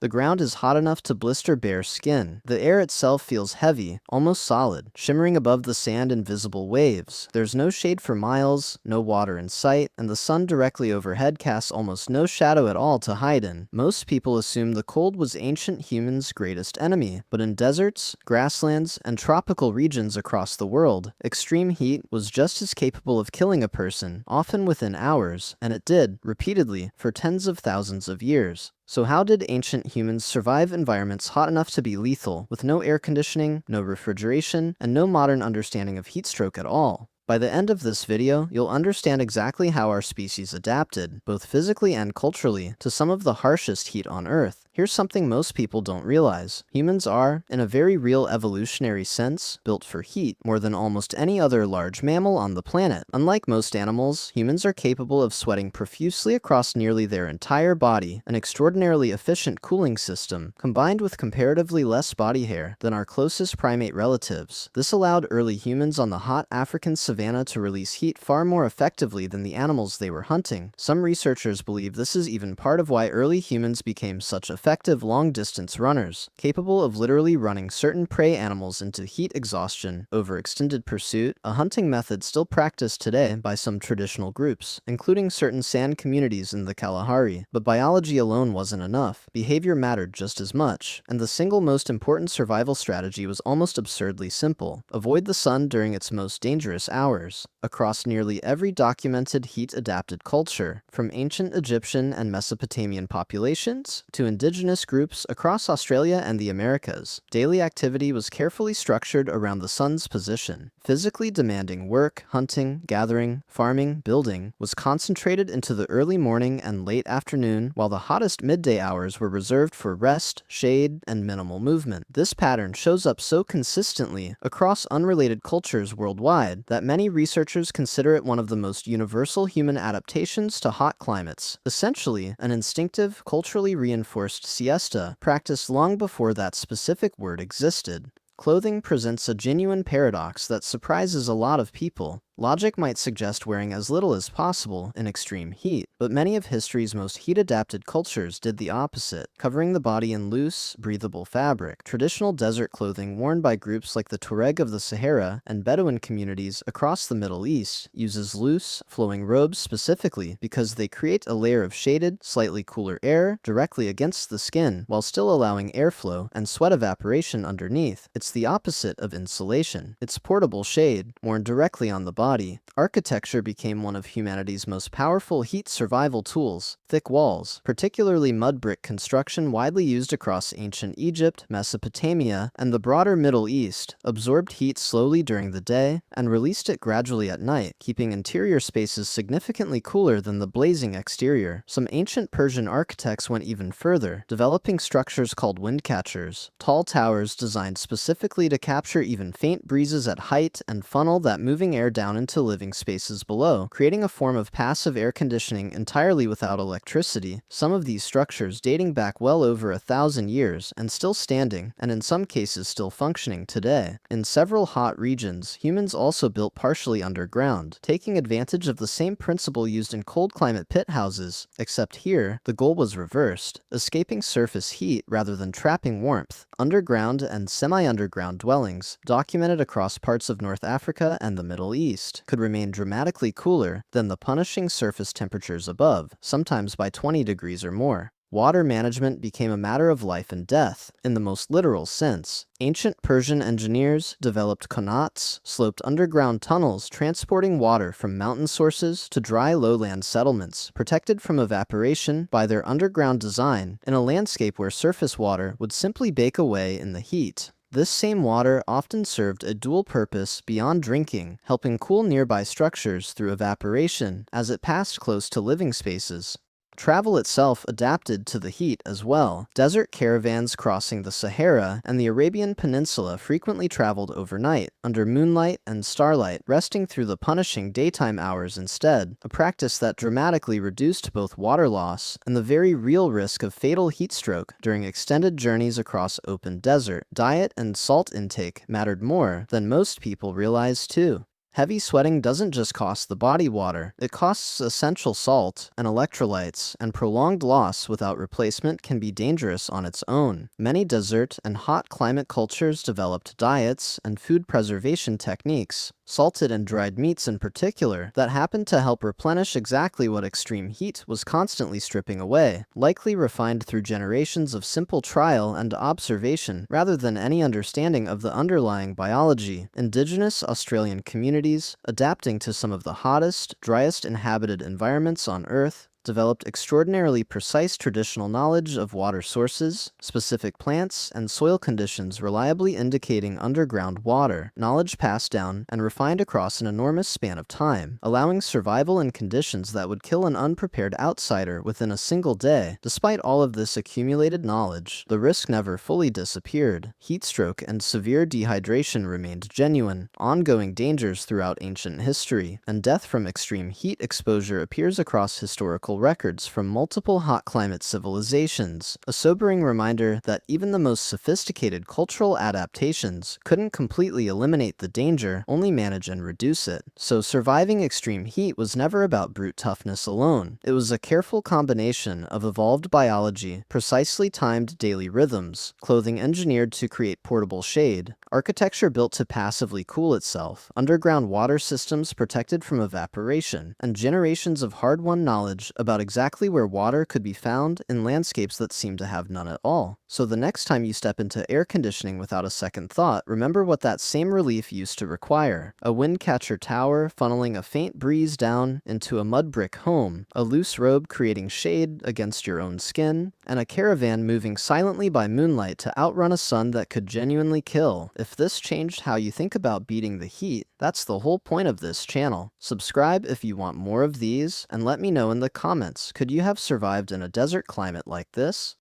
The ground is hot enough to blister bare skin. The air itself feels heavy, almost solid, shimmering above the sand in visible waves. There's no shade for miles, no water in sight, and the sun directly overhead casts almost no shadow at all to hide in. Most people assume the cold was ancient humans' greatest enemy, but in deserts, grasslands, and tropical regions across the world, extreme heat was just as capable of killing a person, often within hours, and it did, repeatedly, for tens of thousands of years. So how did ancient humans survive environments hot enough to be lethal, with no air conditioning, no refrigeration, and no modern understanding of heat stroke at all? By the end of this video, you'll understand exactly how our species adapted, both physically and culturally, to some of the harshest heat on Earth. Here's something most people don't realize. Humans are, in a very real evolutionary sense, built for heat more than almost any other large mammal on the planet. Unlike most animals, humans are capable of sweating profusely across nearly their entire body, an extraordinarily efficient cooling system, combined with comparatively less body hair than our closest primate relatives. This allowed early humans on the hot African savanna to release heat far more effectively than the animals they were hunting. Some researchers believe this is even part of why early humans became such effective long-distance runners, capable of literally running certain prey animals into heat exhaustion over extended pursuit, a hunting method still practiced today by some traditional groups, including certain San communities in the Kalahari. But biology alone wasn't enough. Behavior mattered just as much, and the single most important survival strategy was almost absurdly simple: avoid the sun during its most dangerous hours. Across nearly every documented heat-adapted culture, from ancient Egyptian and Mesopotamian populations to indigenous groups across Australia and the Americas, daily activity was carefully structured around the sun's position. Physically demanding work, hunting, gathering, farming, building was concentrated into the early morning and late afternoon, while the hottest midday hours were reserved for rest, shade, and minimal movement. This pattern shows up so consistently across unrelated cultures worldwide that many researchers consider it one of the most universal human adaptations to hot climates, essentially an instinctive, culturally reinforced siesta practiced long before that specific word existed. Clothing presents a genuine paradox that surprises a lot of people. Logic might suggest wearing as little as possible in extreme heat, but many of history's most heat-adapted cultures did the opposite, covering the body in loose, breathable fabric. Traditional desert clothing worn by groups like the Tuareg of the Sahara and Bedouin communities across the Middle East uses loose, flowing robes specifically because they create a layer of shaded, slightly cooler air directly against the skin while still allowing airflow and sweat evaporation underneath. It's the opposite of insulation. It's portable shade, worn directly on the body. Architecture became one of humanity's most powerful heat survival tools. Thick walls, particularly mud brick construction widely used across ancient Egypt, Mesopotamia, and the broader Middle East, absorbed heat slowly during the day and released it gradually at night, keeping interior spaces significantly cooler than the blazing exterior. Some ancient Persian architects went even further, developing structures called windcatchers, tall towers designed specifically to capture even faint breezes at height and funnel that moving air down into living spaces below, creating a form of passive air conditioning entirely without electricity. Some of these structures dating back well over 1,000 years and still standing, and in some cases still functioning today. In several hot regions, humans also built partially underground, taking advantage of the same principle used in cold climate pit houses, except here, the goal was reversed, escaping surface heat rather than trapping warmth. Underground and semi-underground dwellings, documented across parts of North Africa and the Middle East, could remain dramatically cooler than the punishing surface temperatures above, sometimes by 20 degrees or more. Water management became a matter of life and death, in the most literal sense. Ancient Persian engineers developed qanats, sloped underground tunnels transporting water from mountain sources to dry lowland settlements, protected from evaporation by their underground design in a landscape where surface water would simply bake away in the heat. This same water often served a dual purpose beyond drinking, helping cool nearby structures through evaporation as it passed close to living spaces. Travel itself adapted to the heat as well. Desert caravans crossing the Sahara and the Arabian Peninsula frequently traveled overnight, under moonlight and starlight, resting through the punishing daytime hours instead, a practice that dramatically reduced both water loss and the very real risk of fatal heat stroke during extended journeys across open desert. Diet and salt intake mattered more than most people realized too. Heavy sweating doesn't just cost the body water, it costs essential salt and electrolytes, and prolonged loss without replacement can be dangerous on its own. Many desert and hot climate cultures developed diets and food preservation techniques, salted and dried meats in particular, that happened to help replenish exactly what extreme heat was constantly stripping away, likely refined through generations of simple trial and observation rather than any understanding of the underlying biology. Indigenous Australian communities, adapting to some of the hottest, driest inhabited environments on Earth, developed extraordinarily precise traditional knowledge of water sources, specific plants, and soil conditions reliably indicating underground water, knowledge passed down and refined across an enormous span of time, allowing survival in conditions that would kill an unprepared outsider within a single day. Despite all of this accumulated knowledge, the risk never fully disappeared. Heatstroke and severe dehydration remained genuine, ongoing dangers throughout ancient history, and death from extreme heat exposure appears across historical records from multiple hot climate civilizations, a sobering reminder that even the most sophisticated cultural adaptations couldn't completely eliminate the danger, only manage and reduce it. So surviving extreme heat was never about brute toughness alone. It was a careful combination of evolved biology, precisely timed daily rhythms, clothing engineered to create portable shade, architecture built to passively cool itself, underground water systems protected from evaporation, and generations of hard-won knowledge about exactly where water could be found in landscapes that seem to have none at all. So the next time you step into air conditioning without a second thought, remember what that same relief used to require: a windcatcher tower funneling a faint breeze down into a mud brick home, a loose robe creating shade against your own skin, and a caravan moving silently by moonlight to outrun a sun that could genuinely kill. If this changed how you think about beating the heat, that's the whole point of this channel. Subscribe if you want more of these, and let me know in the comments, could you have survived in a desert climate like this?